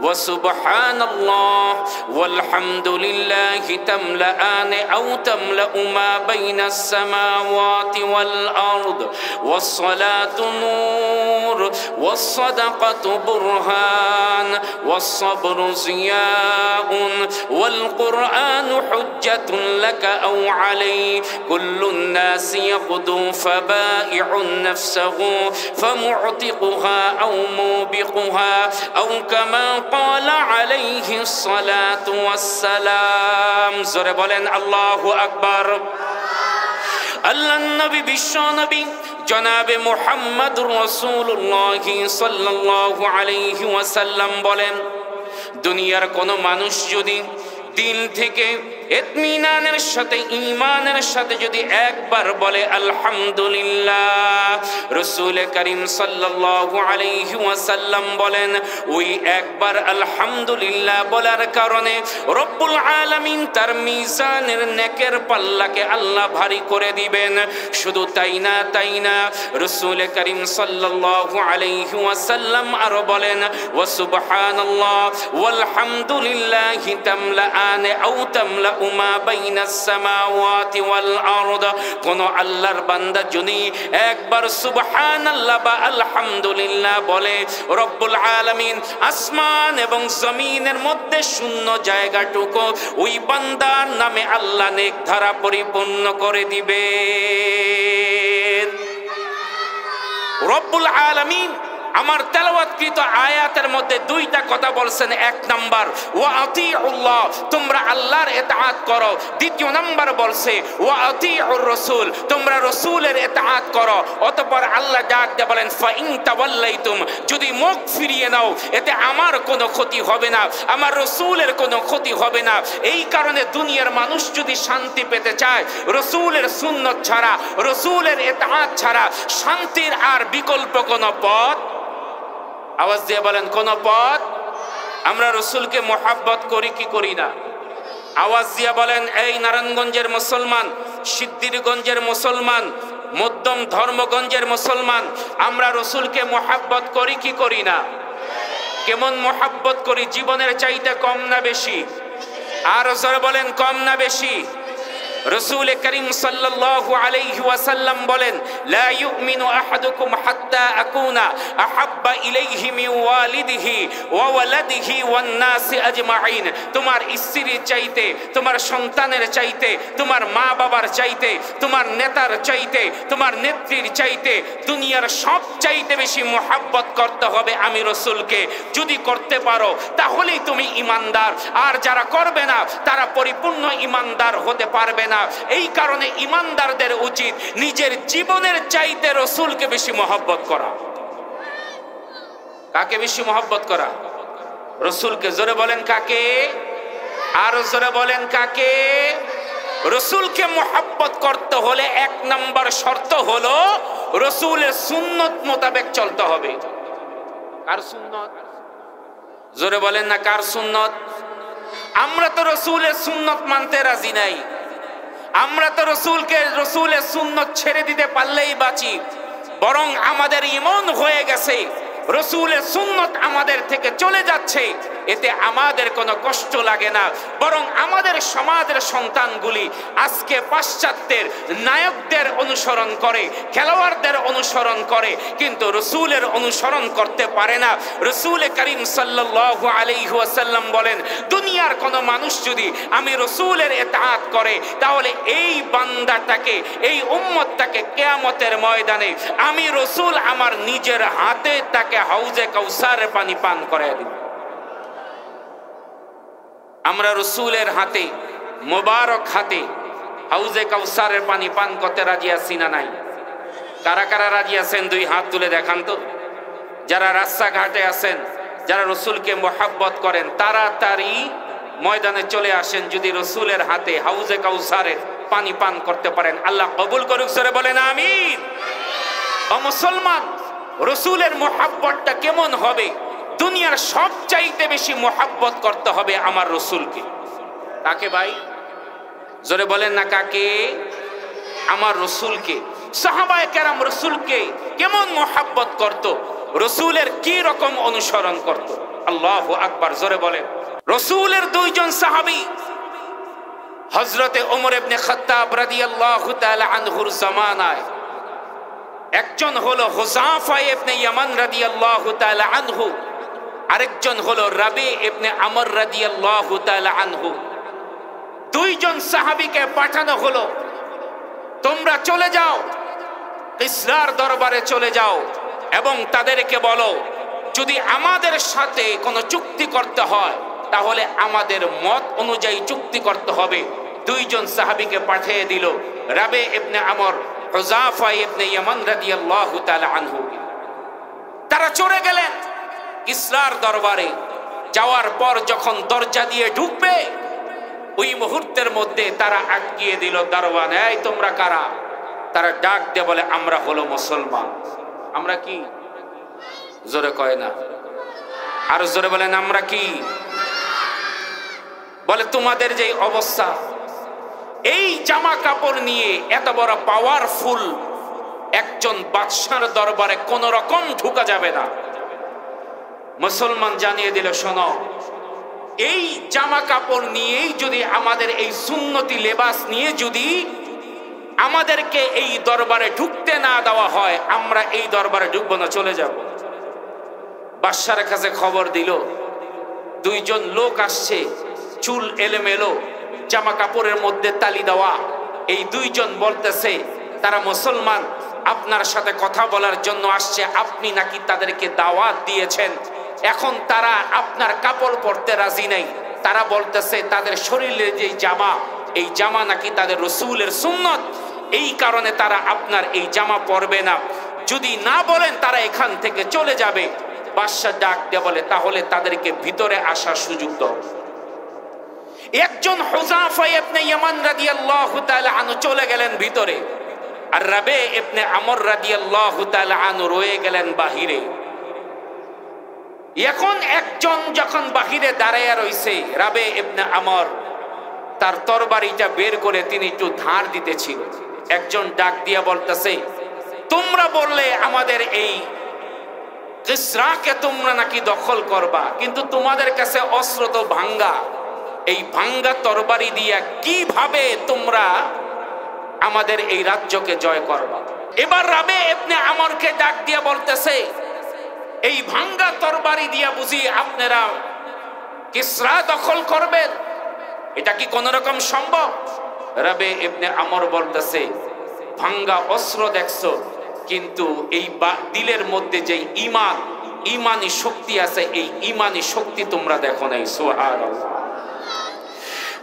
ওয়া সুবহানাল্লাহ ওয়াল হামদুলিল্লাহি তামলাআন আও তামলাউ মা বাইনাস সামাওয়াতি ওয়াল আরদ ওয়াস সালাতু নূর ওয়াস সাদাকাতু বুরহান ওয়াস সাবরু জিয়াউন ওয়াল কুরআনু হুজ্জাতুন লাকা আও আলাইক কুল্লুন নাসি ইয়াগদু ফাবাইউন নাফসাহু ফামুতিকুহা আও মুবিকুহা আও কামা قال عليه الصلاة والسلام। জোরে বলেন আল্লাহু আকবার। আল্লাহর নবী বিশ্ব নবী জনাবে মুহাম্মদুর রাসূলুল্লাহ সাল্লাল্লাহু আলাইহি ওয়াসাল্লাম বলেন, দুনিয়ার কোন মানুষ যদি দিল থেকে ইতমিনানের সাথে ঈমানের সাথে যদি একবার বলে আলহামদুলিল্লাহ, রাসূল করিম সাল্লাল্লাহু আলাইহি ওয়াসাল্লাম বলেন ওই একবার আলহামদুলিল্লাহ বলার কারণে রব্বুল আলামিন তার মিজানের নেকের পাল্লাকে আল্লাহ ভারী করে দিবেন। শুধু তাই না, রাসূল করিম সাল্লাল্লাহু আলাইহি ওয়াসাল্লাম আরো বলেন, ওয়া সুবহানাল্লাহ ওয়াল হামদুলিল্লাহি তামলাআন আও তামলা মা বাইনাস সামাওয়াতি ওয়াল আরদ। কোন আল্লাহর বান্দা যদি একবার সুবহানাল্লাহ বা আলহামদুলিল্লাহ বলে, রব্বুল আলামিন আসমান এবং জমিনের মধ্যে শূন্য জায়গাটুকু ওই বান্দার নামে আল্লাহ নেক ধারা পরিপূর্ণ করে দিবে। রব্বুল আলামিন আমার তেলাওয়াতকৃত আয়াতের মধ্যে দুইটা কথা বলছেন। এক নাম্বার ওয়া আতিউল্লাহ, তোমরা আল্লাহর ইতাআত করো। দ্বিতীয় নাম্বার বলছে ওয়া আতিউর রাসূল, তোমরা রাসূলের ইতাআত করো। অতঃপর আল্লাহ ডাক দিয়ে বলেন, ফা ইন তাওয়াল্লাইতুম, যদি মুখ ফিরিয়ে নাও এতে আমার কোনো ক্ষতি হবে না, আমার রাসূলের কোনো ক্ষতি হবে না। এই কারণে দুনিয়ার মানুষ যদি শান্তি পেতে চায়, রাসূলের সুন্নাত ছাড়া, রাসূলের ইতাআত ছাড়া শান্তির আর বিকল্প কোনো পথ, আওয়াজ দিয়ে বলেন কোন পথ? আমরা রসুলকে মোহাব্বত করি কি করি না? আওয়াজ দিয়ে বলেন। এই নারায়ণগঞ্জের মুসলমান, সিদ্ধিরগঞ্জের মুসলমান, মধ্যম ধর্মগঞ্জের মুসলমান, আমরা রসুলকে মোহাব্বত করি কি করি না? কেমন মোহাব্বত করি? জীবনের চাইতে কম না বেশি? আর জোরে বলেন, কম না বেশি? রাসূল করিম সাল্লাল্লাহু আলাইহি ওয়াসাল্লাম বলেন, লা ইউমিনু আহাদুকুম হাত্তা আকুনা আহাব্বা ইলাইহি মিন ওয়ালিদিহি ওয়া ওয়ালাদিহি ওয়ান নাসি আজমাইন। তোমার স্ত্রীর চাইতে, তোমার সন্তানের চাইতে, তোমার মা বাবার চাইতে, তোমার নেতার চাইতে, তোমার নেত্রীর চাইতে, দুনিয়ার সব চাইতে বেশি মুহাব্বত করতে হবে আমি রাসূলকে। যদি করতে পারো তাহলেই তুমি ঈমানদার, আর যারা করবে না তারা পরিপূর্ণ ঈমানদার হতে পারবে না। এই কারণে ঈমানদারদের উচিত নিজের জীবনের চাইতে রাসূলকে বেশি মহব্বত করা। কাকে বেশি মহব্বত করা? রাসূলকে। জোরে বলেন কাকে? আর জোরে বলেন কাকে? রাসূলকে মহব্বত করতে হলে এক নাম্বার শর্ত হলো রাসূলের সুন্নত মোতাবেক চলতে হবে। কার সুন্নত? জোরে বলেন না কার সুন্নত? আমরা তো রাসূলের সুন্নত মানতে রাজি নাই। আমরা তো রাসূলের সুন্নত ছেড়ে দিতে পারলেই বাঁচি, বরং আমাদের ঈমান হয়ে গেছে, রাসূলের সুন্নত আমাদের থেকে চলে যাচ্ছে, এতে আমাদের কোনো কষ্ট লাগে না। বরং আমাদের সমাজের সন্তানগুলি আজকে পাশ্চাত্যের নায়কদের অনুসরণ করে, খেলোয়াড়দের অনুসরণ করে, কিন্তু রাসূলের অনুসরণ করতে পারে না। রাসূল করিম সাল্লাল্লাহু আলাইহি ওয়াসাল্লাম বলেন, দুনিয়ার কোনো মানুষ যদি আমি রাসূলের ইতাআত করে তাহলে এই বান্দাটাকে, এই উম্মতটাকে কিয়ামতের ময়দানে আমি রাসূল আমার নিজের হাতে তাকে হাউজে কাউসারের পানি পান করায় দিব। আমরা রাসূলের হাতে, মোবারক হাতে হাউজে কাউসারের পানি পান করতে রাজি আছি না নাই? কারা কারা রাজি আছেন দুই হাত তুলে দেখান তো। যারা রাস্তাঘাটে আছেন, যারা রাসূলকে মহব্বত করেন, তাড়াতাড়ি ময়দানে চলে আসেন যদি রাসূলের হাতে হাউজে কাউসারের পানি পান করতে পারেন। আল্লাহ কবুল করুক। সরে বলেন আমিন। ও মুসলমান, রাসূলের মহব্বতটা কেমন হবে? দুনিয়ার সব চাইতে বেশি মহব্বত করতে হবে আমার রাসূলকে। কাকে ভাই? জোরে বলেন না কাকে? আমার রাসূলকে। সাহাবায়ে কেরাম রাসূলকে কেমন মহব্বত করত, রাসূলের কি রকম অনুসরণ করত? আল্লাহু আকবার। জোরে বলেন। রাসূলের দুইজন সাহাবী, হযরতে ওমর ইবনে খাত্তাব রাদিয়াল্লাহু তাআলা আনহুর জামানায়, একজন হলো হুযাফা ইবনে ইয়ামান রাদিয়াল্লাহু তাআলা আনহু, আরেকজন হলো রাবি ইবনে আমর রাদিয়াল্লাহু তাআলা আনহু। দুইজন সাহাবীকে পাঠানো হলো, তোমরা চলে যাও, কিসরার দরবারে চলে যাও এবং তাদেরকে বলো যদি আমাদের সাথে কোনো চুক্তি করতে হয় তাহলে আমাদের মত অনুযায়ী চুক্তি করতে হবে। দুইজন সাহাবীকে পাঠিয়ে দিল, রাবি ইবনে আমর, হুযাফা ইবনে ইয়ামান রাদিয়াল্লাহু তাআলা আনহু। তারা চলে গেলেন কিসরার দরবারে। যাওয়ার পর যখন দরজা দিয়ে ঢুকবে, ওই মুহূর্তের মধ্যে তারা আটকিয়ে দিল দারোয়ান, এই তোমরা কারা? তারা ডাক দিয়ে বলে, আমরা হলো মুসলমান। আমরা কি? জোরে কয় না, আর জোরে বলেন আমরা কি? বলে তোমাদের যে অবস্থা, এই জামা কাপড় নিয়ে এত বড় পাওয়ারফুল একজন বাদশার দরবারে কোন রকম ঢুকা যাবে না। মুসলমান জানিয়ে দিল, শোনো, এই জামা কাপড় নিয়েই যদি আমাদের এই সুন্নতি লেবাস নিয়ে যদি আমাদেরকে এই দরবারে ঢুকতে না দেওয়া হয়, আমরা এই দরবারে ঢুকবো না, চলে যাব। বাদশার কাছে খবর দিল, দুইজন লোক আসছে, চুল এলোমেলো, জামা কাপড়ের মধ্যে তালি দেওয়া। এই দুইজন বলতেছে তারা মুসলমান, আপনার সাথে কথা বলার জন্য আসছে, আপনি নাকি তাদেরকে দাওয়াত দিয়েছেন। এখন তারা আপনার কাপড় পরতে রাজি নেই। তারা বলতেছে তাদের শরীরে যে জামা, এই জামা নাকি তাদের রাসূলের সুন্নত, এই কারণে তারা আপনার এই জামা পরবে না। যদি না বলেন তারা এখান থেকে চলে যাবে। বাদশা ডাক দিয়ে বলে, তাহলে তাদেরকে ভিতরে আসার সুযোগ দাও। একজন হুযাফা ইবনে ইয়ামান রাদিয়াল্লাহু তাআলা আনহু চলে গেলেন ভিতরে, আর রাবি ইবনে আমর রাদিয়াল্লাহু তাআলা আনহু রয়ে গেলেন বাহিরে। এখন একজন যখন বাহিরে দাঁড়ায় রইছে, রাবি ইবনে আমর তার তরবারিটা বের করে তিনি একটু ধার দিতেছিল। একজন ডাক দিয়া বলতেছে, তোমরা বললে আমাদের এই কিসরাকে তোমরা নাকি দখল করবা, কিন্তু তোমাদের কাছে অস্ত্র তো ভাঙ্গা, এই ভাঙ্গা তরবারি দিয়া কিভাবে তোমরা আমাদের এই রাজ্যকে জয় করবা। এবার রাবে ইবনে আমরকে ডাক দিয়া বলতেছে, এই ভাঙ্গা তরবারি দিয়া বুঝি আপনারা কিসরা দখল করবেন? এটা কি কোন রকম সম্ভব? রাবে ইবনে আমর বলতেছে, ভাঙ্গা অস্ত্র দেখছো, কিন্তু এই দিলের মধ্যে যে ইমানি শক্তি আছে, এই ইমানি শক্তি তোমরা দেখো নাই। সুবহানাল্লাহ।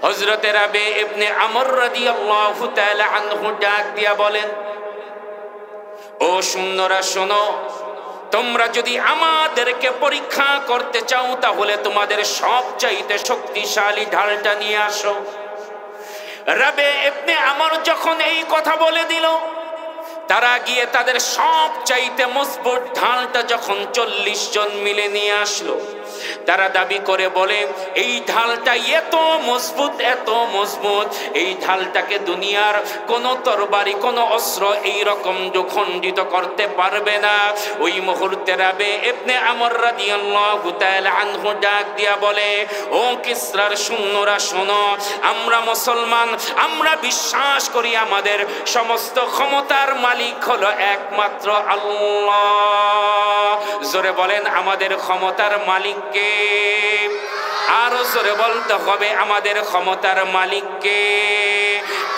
হযরত রাবে ইবনে আমর রাদিয়াল্লাহু তাআলা আনহু ডাক দিয়া বলেন, ও সৈন্যরা শোনো, তোমরা যদি আমাদেরকে পরীক্ষা করতে চাও তাহলে তোমাদের সবচাইতে শক্তিশালী ঢালটা নিয়ে আসো। রাবে ইবনে আমর যখন এই কথা বলে দিল, তারা গিয়ে তাদের সবচাইতে মজবুত ঢালটা যখন 40 জন মিলে নিয়ে আসলো, তারা দাবি করে বলে, এই ঢালটা এত মজবুত, এত মজবুত, এই ঢালটাকে দুনিয়ার কোন তরবারি, কোন অস্ত্র এই রকম খণ্ডিত করতে পারবে না। ওই মুহূর্তে রাবে ইবনে আমর রাদিয়াল্লাহু তাআলা আনহু ডাক দিয়া বলে, ও কিসরার সৈন্যরা শোনো, আমরা মুসলমান, আমরা বিশ্বাস করি আমাদের সমস্ত ক্ষমতার মালিক হলো একমাত্র আল্লাহ। জোরে বলেন, আমাদের ক্ষমতার মালিক কে? আরো জোরে বলতে হবে, আমাদের ক্ষমতার মালিক কে?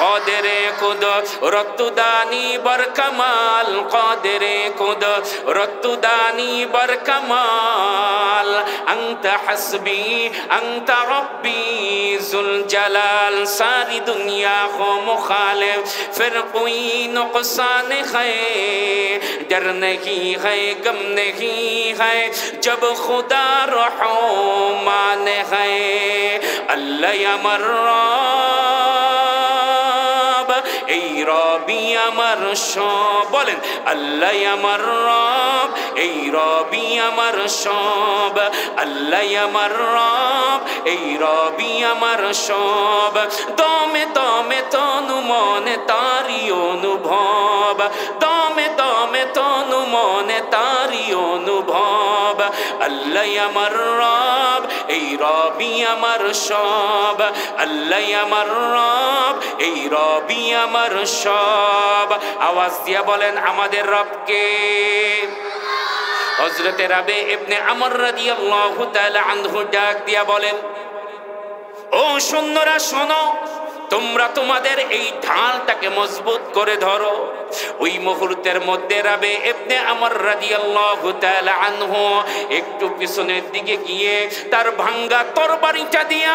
কাদেরে কুদরতুদানি বরকামাল, কাদেরে কুদরতুদানি বরকামাল, আনতা হাসবি আনতা রব্বি যুল জালাল, সারি দুনিয়া কো মুখালিফ ফির কোই নুকসান है, डर नहीं है, गम नहीं है, जब खुदा रहमान है। अल्लाह अमर रब, এই রবি আমার সব, বলেন আল্লাহ আমার রব, এই রবি আমার সব, আল্লাহ আমার রব, এই রবি আমার সব, দমে দমে তনু মনে তারি অনুভব, দমে দমে তনু মনে তারি অনুভব, আল্লাহ আমার রব, এই রবি আমার সব, আল্লাহ আমার রব, এই রবি আমার সব। আওয়াজ দিয়া বলেন, আমাদের রবকে। হযরত রাবে ইবনে আমর রাদিয়াল্লাহু তাআলা আনহু ডাক দিয়া বলেন, ও সৈন্যরা শোনো, তোমরা তোমাদের এই ঢালটাকে মজবুত করে ধরো। ওই মুহূর্তের মধ্যে রাবে ইবনে আমর রাদিয়াল্লাহু তাআলা আনহু একটু পিছনের দিকে গিয়ে তার ভাঙ্গা তরবারিটা দিয়া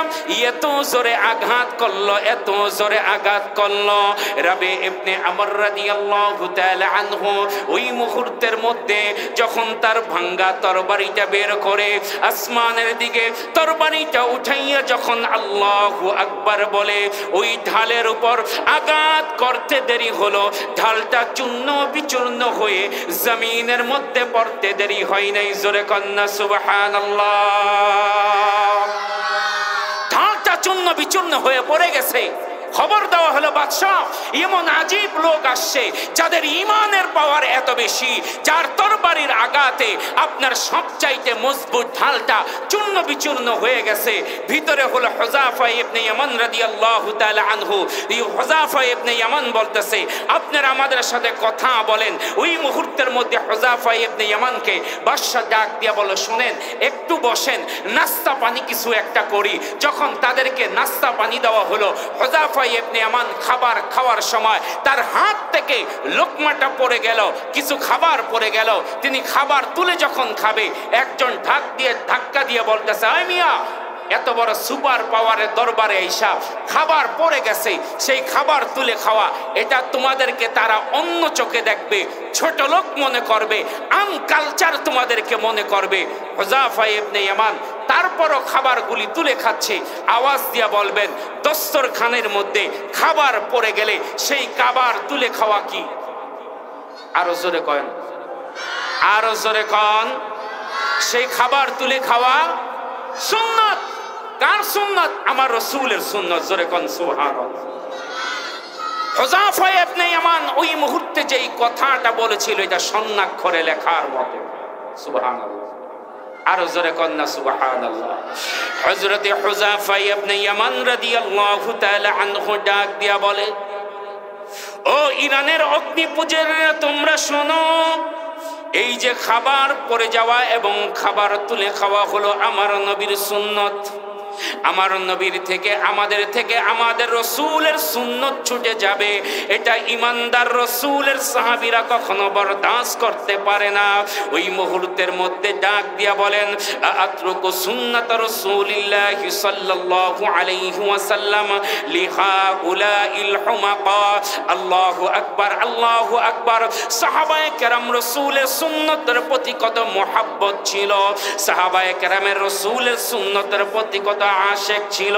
এত জোরে আঘাত করলো, এত জোরে আঘাত করলো। রাবে ইবনে আমর রাদিয়াল্লাহু তাআলা আনহু ওই মুহূর্তের মধ্যে যখন তার ভাঙ্গা তরবারিটা বের করে আসমানের দিকে তরবারিটা উঠাইয়া যখন আল্লাহু আকবার বলে, ওই ঢালের উপর আঘাত করতে দেরি হলো, ঢালটা চূর্ণ বিচূর্ণ হয়ে জমিনের মধ্যে পড়তে দেরি হয় নাই। জোরে কন্না সুবহানাল্লাহ। ঢালটা চূর্ণ বিচূর্ণ হয়ে পড়ে গেছে। খবর দেওয়া হলো, বাদশাহ এমন আজীব লোক আসছে যাদের ইমানের পাওয়ার এত বেশি, যার তরবারির আঘাতে আপনার সবচাইতে মজবুত ঢালটা চূর্ণ বিচূর্ণ হয়ে গেছে। ভিতরে হলো হুযাফা ইবনে ইয়ামান রাদিয়াল্লাহু তাআলা আনহু। এই হুযাফা ইবনে ইয়ামান বলতেছে, আপনারা আমাদের সাথে কথা বলেন। ওই মুহূর্তের মধ্যে হুযাফা ইবনে ইয়ামানকে বাদশা ডাক দিয়া বলে, শুনেন, একটু বসেন, নাস্তা পানি কিছু একটা করি। যখন তাদেরকে নাস্তা পানি দেওয়া হলো, হুযাফা ইবনে ইয়ামান খাবার খাওয়ার সময় তার হাত থেকে লোকমাটা পড়ে গেল, কিছু খাবার পড়ে গেল। তিনি খাবার তুলে যখন খাবে, একজন ধাক্কা দিয়ে বলতেছে, আয় মিয়া, এত বড় সুপার পাওয়ারের দরবারে আইসা খাবার পড়ে গেছে, সেই খাবার তুলে খাওয়া, এটা তোমাদেরকে তারা অন্য চোখে দেখবে, ছোট লোক মনে করবে, আনকালচার তোমাদেরকে মনে করবে। হুযাফা ইবনে ইয়ামান তারপরও খাবারগুলি তুলে খাচ্ছে। আওয়াজ দিয়া বলবেন, দস্তরখানের মধ্যে খাবার পড়ে গেলে সেই খাবার তুলে খাওয়া কি? আরো জোরে কন, আরো জোরে কন। সেই খাবার তুলে খাওয়া সুন্নাত। কার সুন্নাত? আমার রাসূলের সুন্নাত। জোরে কোন সুবহানাল্লাহ। হুযাফা ইবনে ইয়ামান ওই মুহূর্তে যেই কথাটা বলেছিল, এটা স্বর্ণাক্ষরে লেখার মতো। সুবহানাল্লাহ। আর জোরে কন্না সুবহানাল্লাহ। হযরতে হুযায়ফা ইবনে ইয়ামান রাদিয়াল্লাহু তাআলা আনহু ডাক দিয়া বলে, ও ইরানের অগ্নি পূজারীরা তোমরা শোনো, এই যে খাবার পড়ে যাওয়া এবং খাবার তুলে খাওয়া হলো আমার নবীর সুন্নত। আমার নবীর থেকে আমাদের রসুলের সুন্নত ছুটে যাবে, এটা ইমানদার রসুলের সাহাবীরা কখনো বরদাস্ত করতে পারে না। ওই মুহূর্তের মধ্যে ডাক দিয়া বলেন, আতরুকু সুন্নাত রাসূলিল্লাহি সাল্লাল্লাহু আলাইহি ওয়াসাল্লাম লিহাউলাইল হুমাকা। আল্লাহু আকবার, আল্লাহু আকবার। সাহাবায়ে কেরাম রসুলের সুন্নতের প্রতি কত মুহাব্বত ছিল, সাহাবায়ে কেরামের রসুলের সুন্নতের প্রতি কত আশিক ছিল।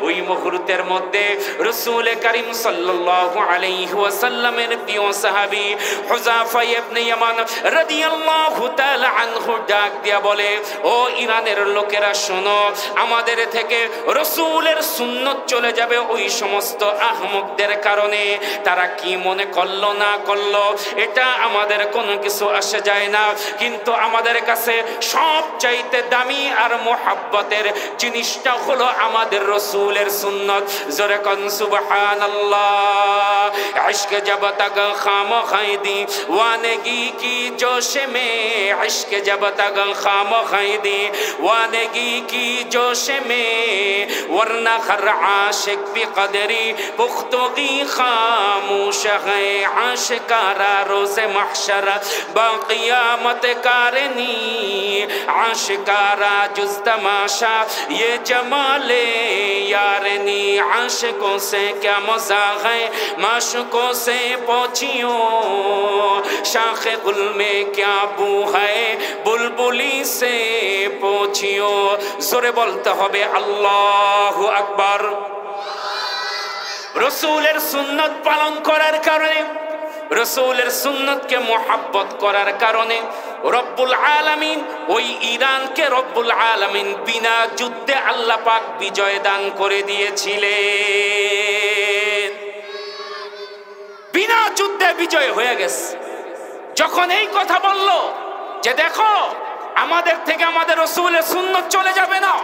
ওই মুহূর্তের মধ্যে রাসূল করিম সাল্লাল্লাহু আলাইহি ওয়াসাল্লামের প্রিয় সাহাবী হুযায়ফা ইবনে ইয়ামান রাদিয়াল্লাহু তাআলা আনহু ডাক দিয়া বলে, ও ইরানের লোকেরা শোনো, আমাদের থেকে রাসূলের সুন্নত চলে যাবে ওই সমস্ত আহমকদের কারণে। তারা কি মনে করলো না করলো এটা আমাদের কোনো কিছু আসে যায় না, কিন্তু আমাদের কাছে সবচাইতে দামি আর মুহাব্বতের জিনিসটা হলো আমাদের রসুলের সুন্নত। জোরে কোন সুবহানাল্লাহ। ইশক জব তক খামোখাইদি ওয়ানেগি কি জোশ মে, ইশক জব তক খামোখাইদি ওয়ানেগি কি জোশ মে, वरना हर आशिक भी कदरी पुख्तगी खामोश है। आशिकारा रोज़े महशर बाक़ियामत कारनी, आशिकारा जुज़ तमाशा ये जमाले यारनी। आशिकों से क्या मज़ा है माशुकों से पहुँचियो, शाखे गुल में क्या बू है बुलबुली से पहुँचियो। जोरे बोलते होबे আল্লাহু আকবার। রাসূলের সুন্নাত পালন করার কারণে, রাসূলের সুন্নতকে মুহাব্বত করার কারণে রব্বুল আলামিন ওই ইরানকে রব্বুল আলামিন বিনা যুদ্ধে আল্লাহ পাক বিজয় দান করে দিয়েছিলেন। বিনা যুদ্ধে বিজয় হয়ে গেছে। যখন এই কথা বলল যে দেখো আমাদের থেকে আমাদের রাসূলের সুন্নত চলে যাবে না,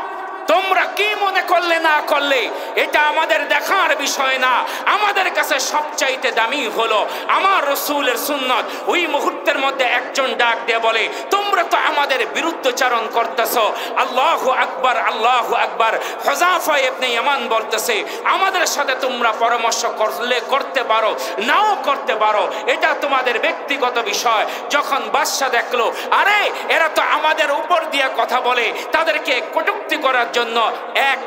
তোমরা কি মনে করলে না করলে এটা আমাদের দেখার বিষয় না, আমাদের কাছে সবচাইতে দামি হলো আমার রাসূলের সুন্নত। ওই মুহূর্তের মধ্যে একজন ডাক দিয়ে বলে, তোমরা তো আমাদের বিরুদ্ধচারণ করতেছো। আল্লাহু আকবার, আল্লাহু আকবার। হুযায়ফা ইবনে ইয়ামান বলতেছে, আমাদের সাথে তোমরা পরামর্শ করলে করতে পারো, নাও করতে পারো, এটা তোমাদের ব্যক্তিগত বিষয়। যখন বাদশা দেখলো আরে এরা তো আমাদের উপর দিয়ে কথা বলে, তাদেরকে কটূক্তি করার জন্য এক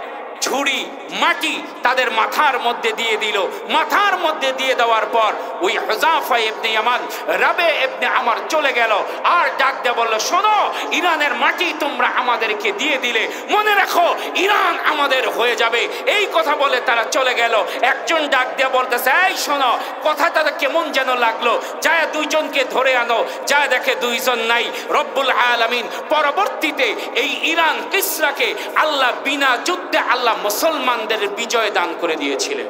ঝুড়ি মাটি তাদের মাথার মধ্যে দিয়ে দিল। মাথার মধ্যে দিয়ে দেওয়ার পর ওই হুযায়ফা ইবনে ইয়ামান রাবে ইবনে আমর চলে গেল আর ডাক দিয়ে বলল, শোনো ইরানের মাটি তোমরা আমাদেরকে দিয়ে দিলে, মনে রাখো ইরান আমাদের হয়ে যাবে। এই কথা বলে তারা চলে গেল। একজন ডাক দিয়ে বলতেছে, এই শোনো কথা তাদের কেমন যেন লাগলো, যায় দুইজনকে ধরে আনো। যায় দেখে দুইজন নাই। রব্বুল আলামিন পরবর্তীতে এই ইরান কিসরাকে আল্লাহ বিনা যুদ্ধে আল্লাহ মুসলমানদের বিজয় দান করে দিয়েছিলেন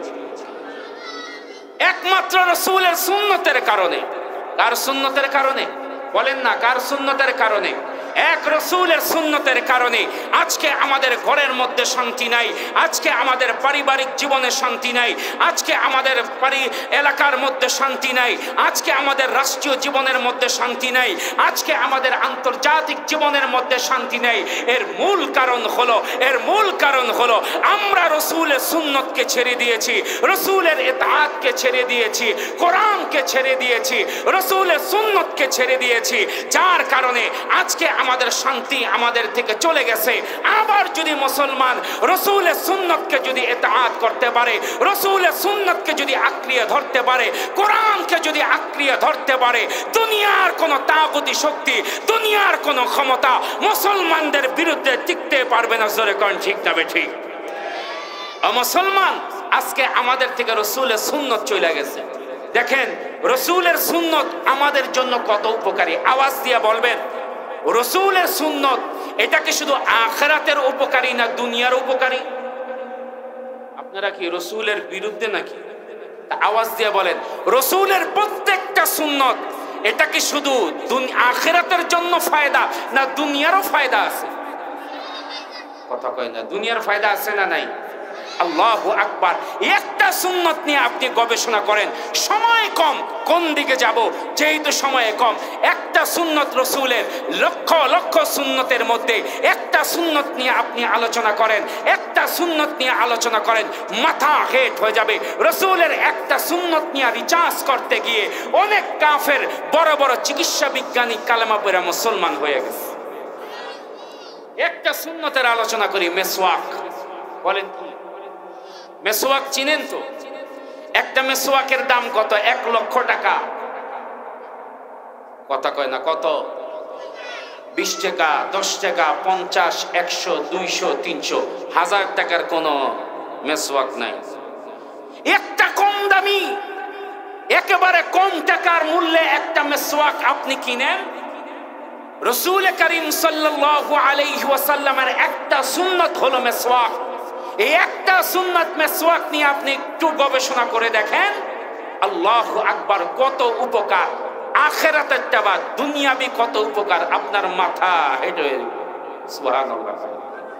একমাত্র রাসূলের সুন্নতের কারণে। কার সুন্নতের কারণে বলেন না? কার সুন্নতের কারণে? এক রাসূলের সুন্নতের কারণে আজকে আমাদের ঘরের মধ্যে শান্তি নাই, আজকে আমাদের পারিবারিক জীবনে শান্তি নাই, আজকে আমাদের এলাকার মধ্যে শান্তি নাই, আজকে আমাদের রাষ্ট্রীয় জীবনের মধ্যে শান্তি নাই, আজকে আমাদের আন্তর্জাতিক জীবনের মধ্যে শান্তি নাই। এর মূল কারণ হলো আমরা রাসূলের সুন্নতকে ছেড়ে দিয়েছি, রাসূলের ইতাআতকে ছেড়ে দিয়েছি, কোরআনকে ছেড়ে দিয়েছি, রাসূলের সুন্নতকে ছেড়ে দিয়েছি, যার কারণে আজকে আমাদের শান্তি আমাদের থেকে চলে গেছে। আবার যদি মুসলমান রাসূলের সুন্নতকে যদি ইতাআত করতে পারে, রাসূলের সুন্নতকে যদি আঁকড়িয়ে ধরতে পারে, কোরআনকে যদি আঁকড়িয়ে ধরতে পারে, দুনিয়ার কোনো তাগুতি শক্তি, দুনিয়ার কোনো ক্ষমতা মুসলমানদের বিরুদ্ধে টিকতে পারবে না। জোরে কোন ঠিক না ঠিক? মুসলমান আজকে আমাদের থেকে রাসূলের সুন্নত চলে গেছে। দেখেন রাসূলের সুন্নত আমাদের জন্য কত উপকারী। আওয়াজ দিয়ে বলবেন রাসূলের সুন্নত এটা কি শুধু আখিরাতের উপকারী না দুনিয়ার উপকারী? আপনারা কি রাসূলের বিরুদ্ধে নাকি? আওয়াজ দিয়ে বলেন রাসূলের প্রত্যেকটা সুন্নত এটা কি শুধু আখিরাতের জন্য ফায়দা না দুনিয়ারও ফায়দা আছে? কথা কয় না, দুনিয়ার ফায়দা আছে না নাই? আল্লাহু আকবার। একটা সুন্নত নিয়ে আপনি গবেষণা করেন, সময় কম, কোন দিকে যাব, যেহেতু সময় কম, একটা সুন্নত রসুলের লক্ষ লক্ষ সুন্নতের মধ্যে একটা সুন্নত নিয়ে আপনি আলোচনা করেন, একটা সুন্নত নিয়ে আলোচনা করেন, মাথা হেট হয়ে যাবে। রসুলের একটা সুন্নত নিয়ে রিচার্জ করতে গিয়ে অনেক কাফের বড় বড় চিকিৎসা বিজ্ঞানী কালেমা পড়ে মুসলমান হয়ে গেছে। একটা সুন্নতের আলোচনা করি, মেসওয়াক। বলেন কি মেসওয়াক চিনেন? তো একটা মেসওয়াকের দাম কত? 1 লক্ষ টাকা। কথা কয় না, কত? 20 টাকা, 10 টাকা, 50, 100, 200, 300, 1000 টাকার কোনো মেসওয়াক নাই। একটা কম দামি, একেবারে কম টাকার মূল্যে একটা মেসওয়াক আপনি কিনেন। রাসূল করিম সাল্লাল্লাহু আলাইহি ওয়াসাল্লামের একটা সুন্নাত হলো মেসওয়াক। এই একটা সুন্নাত মেসওয়াক নিয়ে আপনি একটু গবেষণা করে দেখেন, আল্লাহু আকবার, কত উপকার। আখিরাতের টাবা দুনিয়াবি কত উপকার, আপনার মাথা হেঁটে। সুবহানাল্লাহ।